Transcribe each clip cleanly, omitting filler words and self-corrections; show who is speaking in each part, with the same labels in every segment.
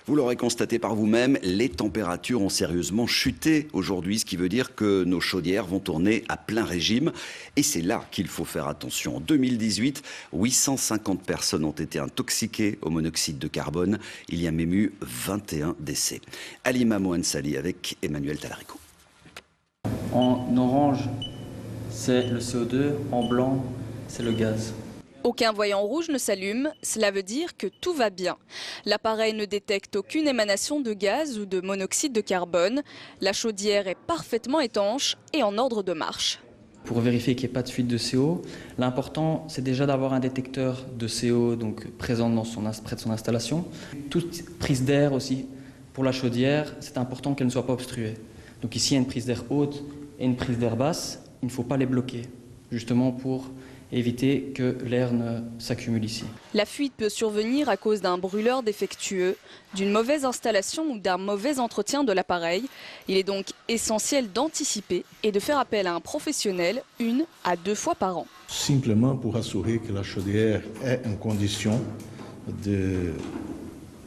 Speaker 1: Vous l'aurez constaté par vous-même, les températures ont sérieusement chuté aujourd'hui, ce qui veut dire que nos chaudières vont tourner à plein régime. Et c'est là qu'il faut faire attention. En 2018, 850 personnes ont été intoxiquées au monoxyde de carbone. Il y a même eu 21 décès. Halima Mohansali avec Emmanuel Talarico.
Speaker 2: En orange, c'est le CO2, en blanc, c'est le gaz.
Speaker 3: Aucun voyant rouge ne s'allume, cela veut dire que tout va bien. L'appareil ne détecte aucune émanation de gaz ou de monoxyde de carbone. La chaudière est parfaitement étanche et en ordre de marche.
Speaker 2: Pour vérifier qu'il n'y ait pas de fuite de CO, l'important c'est déjà d'avoir un détecteur de CO donc, présent près de son installation. Toute prise d'air aussi pour la chaudière, c'est important qu'elle ne soit pas obstruée. Donc ici il y a une prise d'air haute et une prise d'air basse, il ne faut pas les bloquer, justement pour éviter que l'air ne s'accumule ici.
Speaker 3: La fuite peut survenir à cause d'un brûleur défectueux, d'une mauvaise installation ou d'un mauvais entretien de l'appareil. Il est donc essentiel d'anticiper et de faire appel à un professionnel 1 à 2 fois par an.
Speaker 4: Simplement pour assurer que la chaudière est en condition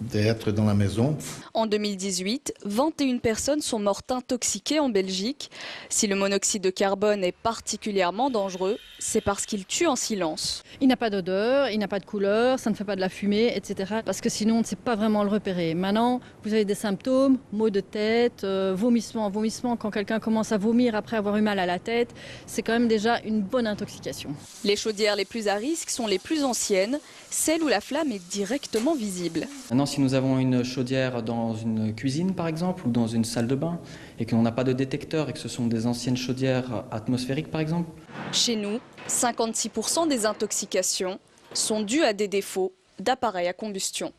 Speaker 4: d'être dans la maison.
Speaker 3: En 2018, 21 personnes sont mortes intoxiquées en Belgique. Si le monoxyde de carbone est particulièrement dangereux, c'est parce qu'il tue en silence.
Speaker 5: Il n'a pas d'odeur, il n'a pas de couleur, ça ne fait pas de la fumée, etc. Parce que sinon on ne sait pas vraiment le repérer. Maintenant, vous avez des symptômes, maux de tête, vomissement. Quand quelqu'un commence à vomir après avoir eu mal à la tête, c'est quand même déjà une bonne intoxication.
Speaker 3: Les chaudières les plus à risque sont les plus anciennes, celles où la flamme est directement visible.
Speaker 2: Maintenant, si nous avons une chaudière dans une cuisine par exemple ou dans une salle de bain et qu'on n'a pas de détecteur et que ce sont des anciennes chaudières atmosphériques par exemple.
Speaker 3: Chez nous, 56% des intoxications sont dues à des défauts d'appareils à combustion.